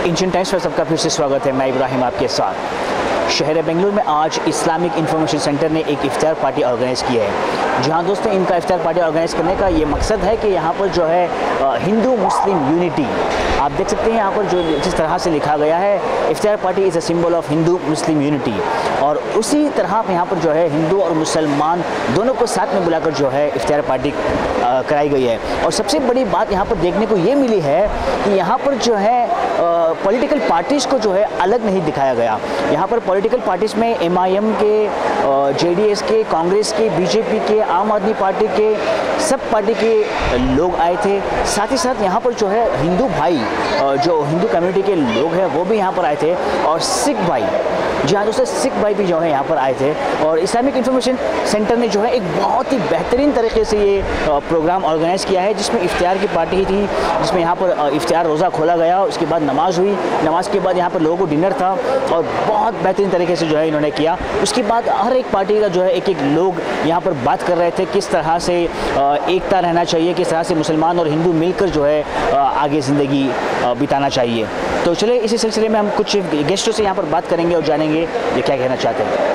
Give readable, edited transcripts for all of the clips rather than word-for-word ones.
Indian times पर सबका फिर से स्वागत है। मैं इब्राहिम आपके साथ। शहर बेंगलुरु में आज इस्लामिक इंफॉर्मेशन सेंटर ने एक इफ्तार पार्टी ऑर्गेनाइज़ की है। जहां दोस्तों इनका इफ्तार पार्टी ऑर्गेनाइज़ करने का ये मकसद है कि यहाँ पर जो है हिंदू मुस्लिम यूनिटी, आप देख सकते हैं यहाँ पर जो जिस तरह से लिखा गया है, iftar party is a symbol of Hindu Muslim unity. और उसी तरह यहाँ पर जो है हिंदू और मुसलमान दोनों को साथ में बुलाकर जो है इफ्तार पार्टी कराई गई है। और सबसे बड़ी बात यहाँ पर देखने को ये मिली है कि यहाँ पर जो है पॉलिटिकल पार्टीज़ को जो है अलग नहीं दिखाया गया। यहाँ पर पॉलिटिकल पार्टीज़ में MIM के, JDS के, कांग्रेस के, BJP के, आम आदमी पार्टी के, सब पार्टी के लोग आए थे। साथ ही साथ यहाँ पर जो है हिंदू भाई, जो हिंदू कम्युनिटी के लोग हैं वो भी यहाँ पर आए थे। और सिख भाई, जी हाँ दोस्तों, सिख भाई भी जो है यहाँ पर आए थे। और इस्लामिक इंफॉर्मेशन सेंटर ने जो है एक बहुत ही बेहतरीन तरीके से ये प्रोग्राम ऑर्गेनाइज़ किया है, जिसमें इफ्तार की पार्टी ही थी, जिसमें यहाँ पर इफ्तार रोज़ा खोला गया, उसके बाद नमाज़ हुई, नमाज के बाद यहाँ पर लोगों को डिनर था और बहुत बेहतरीन तरीके से जो है इन्होंने किया। उसके बाद हर एक पार्टी का जो है एक लोग यहाँ पर बात कर रहे थे किस तरह से एकता रहना चाहिए, किस तरह से मुसलमान और हिंदू मिलकर जो है आगे ज़िंदगी बिताना चाहिए। तो चलिए इसी सिलसिले में हम कुछ गेस्टों से यहाँ पर बात करेंगे और जानेंगे ये क्या कहना चाहते हैं।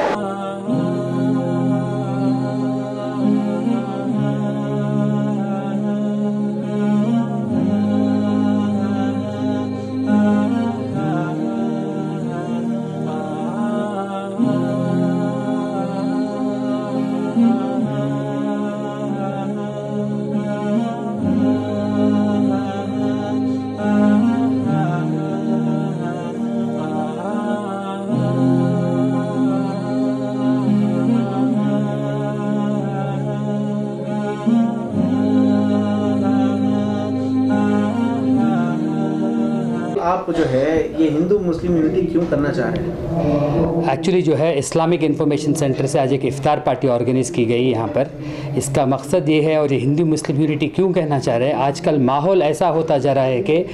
आप जो है ये हिंदू मुस्लिम यूनिटी क्यों करना चाह रहे हैं? एक्चुअली जो है इस्लामिक इंफॉर्मेशन सेंटर से आज एक इफ्तार पार्टी ऑर्गेनाइज़ की गई यहाँ पर। इसका मकसद ये है, और ये हिंदू मुस्लिम यूनिटी क्यों कहना चाह रहे हैं, आजकल माहौल ऐसा होता जा रहा है कि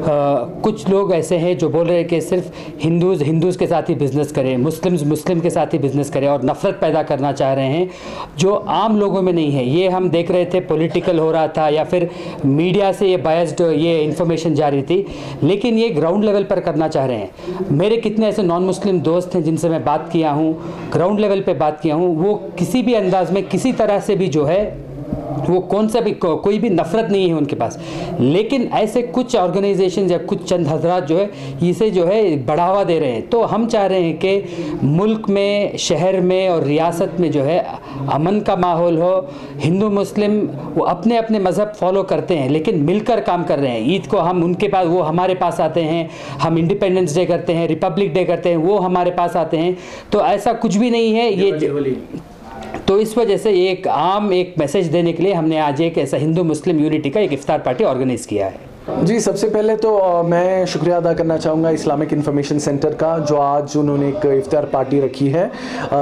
कुछ लोग ऐसे हैं जो बोल रहे हैं कि सिर्फ हिंदूज़ के साथ ही बिज़नेस करें, मुस्लिम के साथ ही बिज़नेस करें, और नफ़रत पैदा करना चाह रहे हैं जो आम लोगों में नहीं है। ये हम देख रहे थे पॉलिटिकल हो रहा था या फिर मीडिया से ये बायस्ड ये इन्फॉर्मेशन जा रही थी, लेकिन ये ग्राउंड लेवल पर करना चाह रहे हैं। मेरे कितने ऐसे नॉन मुस्लिम दोस्त हैं जिनसे मैं बात किया हूँ, ग्राउंड लेवल पे बात किया हूँ, वो किसी भी अंदाज में किसी तरह से भी जो है वो कोई भी नफ़रत नहीं है उनके पास। लेकिन ऐसे कुछ ऑर्गेनाइजेशन या कुछ चंद हजरात जो है इसे जो है बढ़ावा दे रहे हैं। तो हम चाह रहे हैं कि मुल्क में, शहर में और रियासत में जो है अमन का माहौल हो। हिंदू मुस्लिम वो अपने अपने मज़हब फॉलो करते हैं लेकिन मिलकर काम कर रहे हैं। ईद को हम उनके पास, वो हमारे पास आते हैं, हम इंडिपेंडेंस डे करते हैं, रिपब्लिक डे करते हैं, वो हमारे पास आते हैं। तो ऐसा कुछ भी नहीं है ये। तो इस वजह से एक मैसेज देने के लिए हमने आज एक ऐसा हिंदू मुस्लिम यूनिटी का एक इफ्तार पार्टी ऑर्गेनाइज़ किया है। जी, सबसे पहले तो मैं शुक्रिया अदा करना चाहूँगा इस्लामिक इंफॉर्मेशन सेंटर का, जो आज उन्होंने एक इफ्तार पार्टी रखी है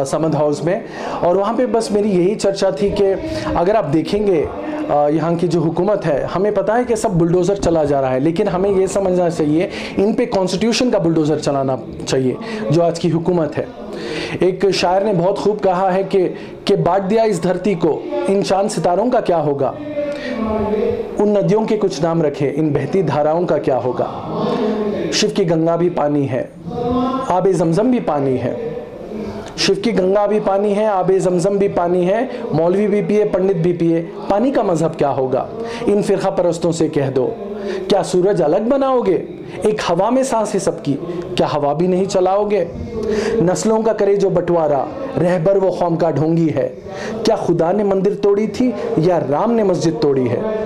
समद हाउस में। और वहाँ पे बस मेरी यही चर्चा थी कि अगर आप देखेंगे यहाँ की जो हुकूमत है, हमें पता है कि सब बुलडोज़र चला जा रहा है, लेकिन हमें ये समझना चाहिए इन पे कॉन्स्टिट्यूशन का बुलडोज़र चलाना चाहिए जो आज की हुकूमत है। एक शायर ने बहुत खूब कहा है कि बांट दिया इस धरती को, इन चांद सितारों का क्या होगा, उन नदियों के कुछ नाम रखे, इन बहती धाराओं का क्या होगा। शिव की गंगा भी पानी है, आबे ज़मज़म भी पानी है। शिव की गंगा भी पानी है, आबे ज़मज़म भी पानी है, मौलवी भी पिए, पंडित भी पिए, पानी का मज़हब क्या होगा। इन फ़िरक़ा परस्तों से कह दो, क्या सूरज अलग बनाओगे, एक हवा में सांस है सबकी, क्या हवा भी नहीं चलाओगे। नस्लों का करे जो बंटवारा, रहबर वो कौम का ढोंगी है, क्या खुदा ने मंदिर तोड़ी थी या राम ने मस्जिद तोड़ी है।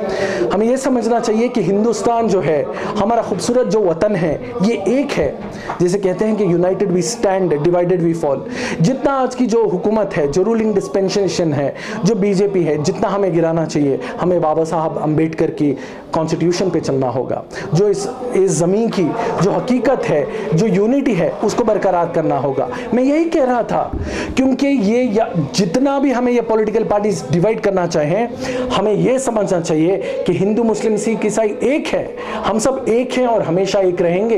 हमें यह समझना चाहिए कि हिंदुस्तान जो है, हमारा खूबसूरत जो वतन है, ये एक है। जैसे कहते हैं कि united we stand, divided we fall. जितना आज की जो हुकूमत है, जो रूलिंग डिस्पेंसेशन है, जो BJP है, जितना हमें गिराना चाहिए, हमें बाबा साहब अम्बेडकर की कॉन्स्टिट्यूशन पे चलना होगा। जो इस ज़मीन की जो हकीकत है, जो यूनिटी है, उसको बरकरार करना होगा। मैं यही कह रहा था, क्योंकि जितना भी हमें ये पॉलिटिकल पार्टीज डिवाइड करना चाहें, हमें ये समझना चाहिए कि हिंदू मुस्लिम सिख ईसाई एक है, हम सब एक हैं और हमेशा एक रहेंगे।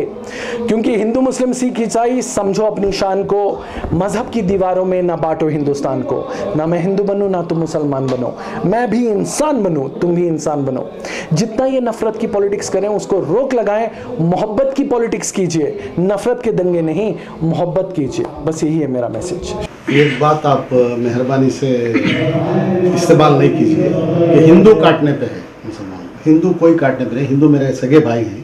क्योंकि हिंदू मुस्लिम सिख ईसाई समझो अपनी शान को, मजहब की दीवारों में ना बांटो हिंदुस्तान को, ना मैं हिंदू बनूं ना तुम मुसलमान बनो, मैं भी इंसान बनूं तुम भी इंसान बनो। जितना ये नफरत की पॉलिटिक्स करें उसको रोक लगाएं, मोहब्बत की पॉलिटिक्स कीजिए, नफरत के दंगे नहीं, मोहब्बत कीजिए। बस यही है मेरा मैसेज। एक बात आप मेहरबानी से इस्तेमाल नहीं कीजिए कि हिंदू काटने पे है मुसलमान। हिंदू कोई काटने पे नहीं, हिंदू मेरे सगे भाई हैं,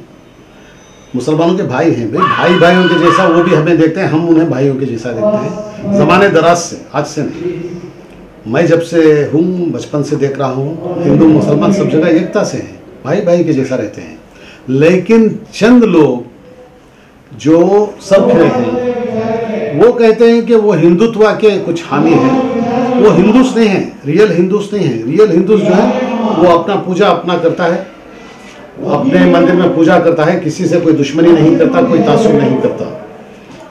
मुसलमानों के भाई हैं। भाई भाइयों के जैसा वो भी हमें देखते हैं, हम उन्हें भाइयों के जैसा देखते हैं, ज़माने दराज से, आज से नहीं। मैं जब से हूँ बचपन से देख रहा हूँ, हिंदू मुसलमान सब जगह एकता से हैं, भाई भाई के जैसा रहते हैं। लेकिन चंद लोग जो सब फिरे हैं वो कहते हैं कि वो हिंदुत्व के कुछ हामी हैं। वो हिंदूस नहीं हैं, रियल हिंदूस नहीं हैं। रियल हिंदूस जो है वो अपना पूजा अपना करता है, अपने मंदिर में पूजा करता है, किसी से कोई दुश्मनी नहीं करता, कोई तासुब नहीं करता,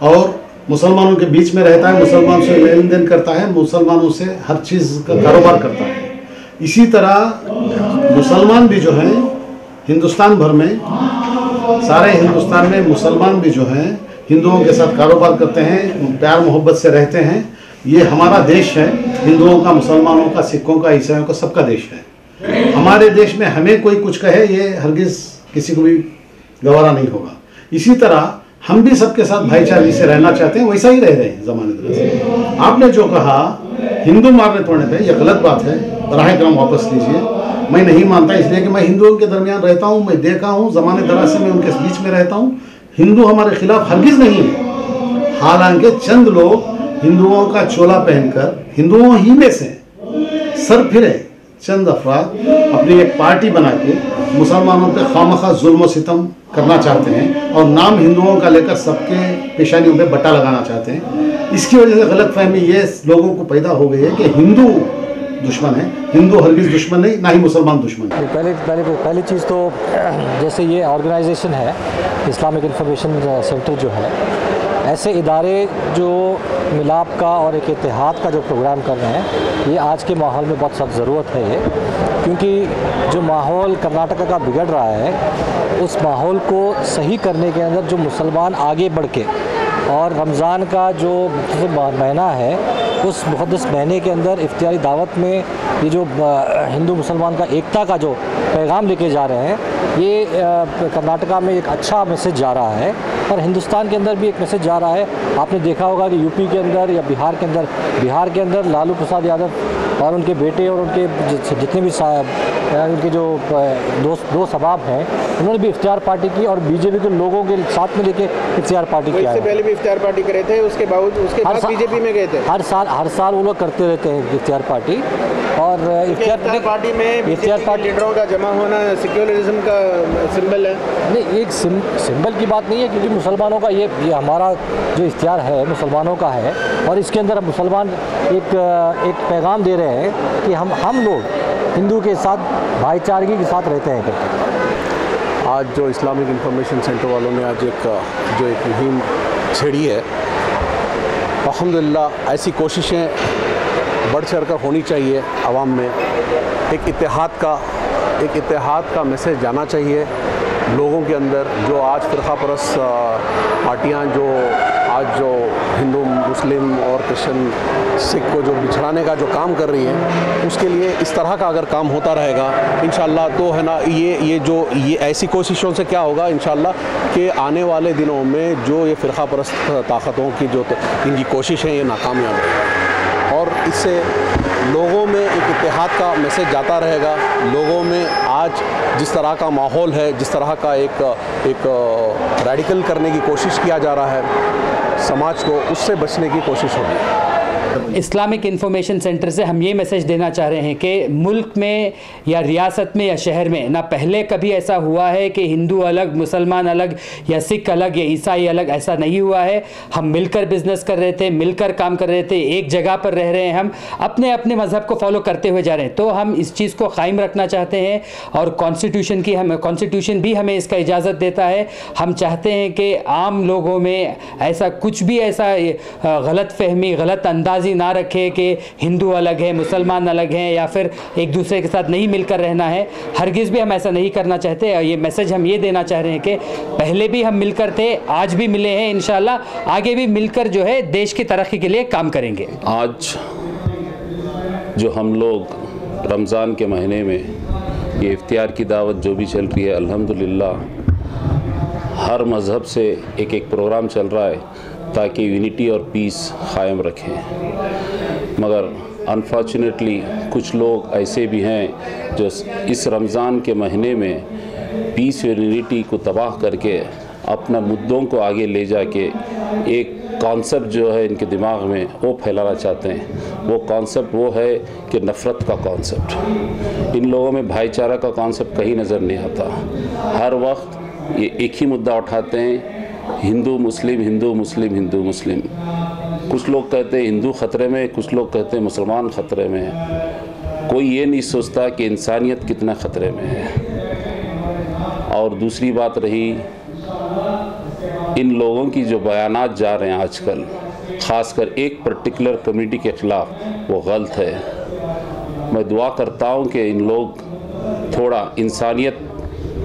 और मुसलमानों के बीच में रहता है, मुसलमान से लेन देन करता है, मुसलमानों से हर चीज़ का कारोबार करता है। इसी तरह मुसलमान भी जो हैं हिंदुस्तान भर में, सारे हिंदुस्तान में मुसलमान भी जो हैं हिंदुओं के साथ कारोबार करते हैं, प्यार मोहब्बत से रहते हैं। ये हमारा देश है, हिंदुओं का, मुसलमानों का, सिखों का, ईसाइयों का, सबका देश है। हमारे देश में हमें कोई कुछ कहे ये हरगिज किसी को भी गवारा नहीं होगा। इसी तरह हम भी सबके साथ भाईचारे से रहना चाहते हैं, वैसा ही रह रहे हैं ज़माने दराज से। आपने जो कहा हिंदू मारने तोड़ने पे, ये गलत बात है, बराह करम वापस लीजिए। मैं नहीं मानता, इसलिए कि मैं हिंदुओं के दरमियान रहता हूँ, मैं देखा हूँ, ज़माने दराज से मैं उनके बीच में रहता हूँ। हिंदू हमारे खिलाफ हरगिज नहीं है। हालांकि चंद लोग हिंदुओं का चोला पहनकर हिंदुओं ही में से सर फिरे चंद अफराद अपनी एक पार्टी बना के मुसलमानों पे खामखा जुल्म सितम करना चाहते हैं और नाम हिंदुओं का लेकर सबके पेशानियों पे बट्टा लगाना चाहते हैं। इसकी वजह से गलतफहमी ये लोगों को पैदा हो गई है कि हिंदू दुश्मन है। हिंदू हरगिज दुश्मन नहीं, ना ही मुसलमान दुश्मन है। पहली चीज़ तो जैसे ये ऑर्गेनाइजेशन है इस्लामिक इंफॉर्मेशन सेंटर जो है, ऐसे इदारे जो मिलाप का और एक इत्तेहाद का जो प्रोग्राम कर रहे हैं, ये आज के माहौल में बहुत सख्त ज़रूरत है ये, क्योंकि जो माहौल कर्नाटका का बिगड़ रहा है उस माहौल को सही करने के अंदर जो मुसलमान आगे बढ़ के, और रमज़ान का जो महीना है उस मुक़द्दस महीने के अंदर इफ्तियारी दावत में ये जो हिंदू मुसलमान का एकता का जो पैगाम लेके जा रहे हैं, ये कर्नाटका में एक अच्छा मैसेज जा रहा है और हिंदुस्तान के अंदर भी एक मैसेज जा रहा है। आपने देखा होगा कि यूपी के अंदर या बिहार के अंदर लालू प्रसाद यादव और उनके बेटे और उनके जितने भी उनके जो दोस्त अहबाब हैं, उन्होंने भी इफ्तियार पार्टी की और बीजेपी के लोगों के साथ में लेके इफ्तियार पार्टी किया है। इससे पहले भी इफ्तियार पार्टी करे थे, उसके बाद बीजेपी में गए थे। हर साल वो लोग करते रहते हैं इफ्तियार पार्टी। और इफ्तियार पार्टी में इफ्तियार पार्टी लीडरों का जमा होना सेक्युलरिज्म का सिंबल है। नहीं, एक सिंबल की बात नहीं है, क्योंकि मुसलमानों का ये हमारा जो इफ्तियार है मुसलमानों का है और इसके अंदर हम मुसलमान एक पैगाम दे रहे हैं कि हम लोग हिंदू के साथ भाईचारगी के साथ रहते हैं करके। आज जो इस्लामिक इंफॉर्मेशन सेंटर वालों ने आज एक मुहिम छेड़ी है, अल्हम्दुलिल्लाह ऐसी कोशिशें बढ़ चढ़ कर होनी चाहिए। आवाम में एक इत्तेहाद का मैसेज जाना चाहिए लोगों के अंदर। जो आज फ़िरक़ा परस्त पार्टियाँ जो हिंदू मुस्लिम और क्रिश्चियन सिख को जो बिछड़ाने का जो काम कर रही हैं, उसके लिए इस तरह का अगर काम होता रहेगा इंशाअल्लाह तो है ना, ये ऐसी कोशिशों से क्या होगा इंशाअल्लाह कि आने वाले दिनों में जो ये फ़िरक़ा परस्त ताकतों की जो इनकी कोशिश है ये नाकामयाब रहेगी और इससे लोगों में एक इत्तेहाद का मैसेज जाता रहेगा। लोगों में आज जिस तरह का माहौल है, जिस तरह का एक रेडिकल करने की कोशिश किया जा रहा है समाज को, उससे बचने की कोशिश होगी। इस्लामिक इंफॉर्मेशन सेंटर से हम ये मैसेज देना चाह रहे हैं कि मुल्क में या रियासत में या शहर में ना पहले कभी ऐसा हुआ है कि हिंदू अलग, मुसलमान अलग या सिख अलग या ईसाई अलग, ऐसा नहीं हुआ है। हम मिलकर बिजनेस कर रहे थे, मिलकर काम कर रहे थे, एक जगह पर रह रहे हैं, हम अपने अपने मज़हब को फॉलो करते हुए जा रहे हैं। तो हम इस चीज़ को कायम रखना चाहते हैं और कॉन्स्टिट्यूशन भी हमें इसका इजाज़त देता है। हम चाहते हैं कि आम लोगों में ऐसा कुछ भी ऐसा गलत फहमी, गलत अंदाज बाजी ना रखे कि हिंदू अलग है, मुसलमान अलग हैं, या फिर एक दूसरे के साथ नहीं मिलकर रहना है। हरगिज़ भी हम ऐसा नहीं करना चाहते। और ये मैसेज हम ये देना चाह रहे हैं कि पहले भी हम मिलकर थे, आज भी मिले हैं, इंशाल्लाह आगे भी मिलकर जो है देश की तरक्की के लिए काम करेंगे। आज जो हम लोग रमज़ान के महीने में ये इफ्तियार की दावत जो भी चल रही है, अल्हम्दुलिल्लाह हर मज़हब से एक एक प्रोग्राम चल रहा है ताकि यूनिटी और पीस कायम रखें। मगर अनफॉर्चुनेटली कुछ लोग ऐसे भी हैं जो इस रमज़ान के महीने में पीस और यूनिटी को तबाह करके अपना मुद्दों को आगे ले जाके एक कॉन्सेप्ट जो है इनके दिमाग में वो फैलाना चाहते हैं। वो कॉन्सेप्ट वो है कि नफ़रत का कॉन्सेप्ट। इन लोगों में भाईचारा का कॉन्सेप्ट कहीं नज़र नहीं आता। हर वक्त ये एक ही मुद्दा उठाते हैं, हिंदू मुस्लिम, हिंदू मुस्लिम, हिंदू मुस्लिम। कुछ लोग कहते हैं हिंदू ख़तरे में, कुछ लोग कहते हैं मुसलमान ख़तरे में है। कोई ये नहीं सोचता कि इंसानियत कितना ख़तरे में है। और दूसरी बात रही इन लोगों की जो बयानात जा रहे हैं आजकल, ख़ासकर एक पर्टिकुलर कम्युनिटी के ख़िलाफ़, वो गलत है। मैं दुआ करता हूँ कि इन लोग थोड़ा इंसानियत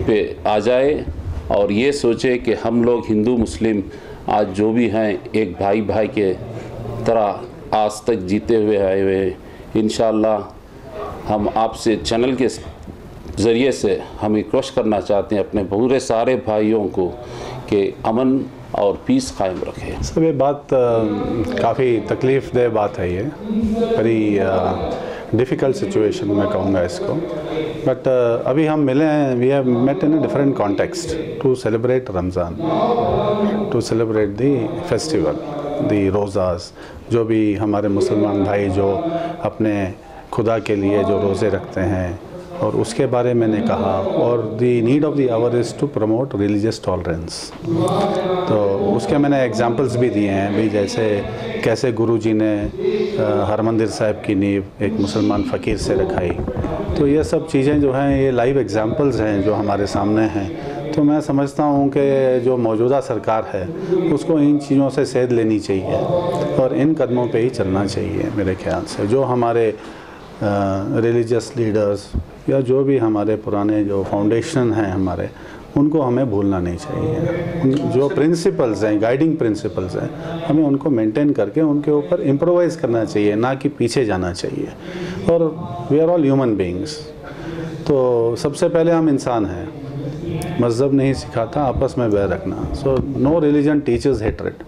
पे आ जाए और ये सोचे कि हम लोग हिंदू मुस्लिम आज जो भी हैं एक भाई भाई के तरह आज तक जीते हुए आए हुए हैं। इंशाअल्लाह हम आपसे चैनल के ज़रिए से हम रिक्वेस्ट करना चाहते हैं अपने पूरे सारे भाइयों को कि अमन और पीस कायम रखें। सब ये बात काफ़ी तकलीफ़ दह बात है, ये बड़ी डिफ़िकल्ट सिचुएशन मैं कहूँगा इसको। बट अभी हम मिले हैं, we have met in a different context to celebrate Ramzan, to celebrate the festival, the rozas. जो भी हमारे मुसलमान भाई जो अपने खुदा के लिए जो रोज़े रखते हैं और उसके बारे में मैंने कहा। और the need of the hour is to promote religious tolerance. तो उसके मैंने एग्जांपल्स भी दिए हैं भी, जैसे कैसे गुरुजी ने हरमंदिर साहिब की नींव एक मुसलमान फ़कीर से रखाई। तो ये सब चीज़ें जो हैं ये लाइव एग्जांपल्स हैं जो हमारे सामने हैं। तो मैं समझता हूँ कि जो मौजूदा सरकार है उसको इन चीज़ों से सेध लेनी चाहिए और इन कदमों पे ही चलना चाहिए मेरे ख्याल से। जो हमारे रिलीजियस लीडर्स या जो भी हमारे पुराने जो फाउंडेशन हैं हमारे, उनको हमें भूलना नहीं चाहिए। जो प्रिंसिपल्स हैं, गाइडिंग प्रिंसिपल्स हैं, हमें उनको मेंटेन करके उनके ऊपर इम्प्रोवाइज़ करना चाहिए, ना कि पीछे जाना चाहिए। और we are all human beings. तो सबसे पहले हम इंसान हैं। मज़हब नहीं सिखाता आपस में बैर रखना। So no religion teaches hatred.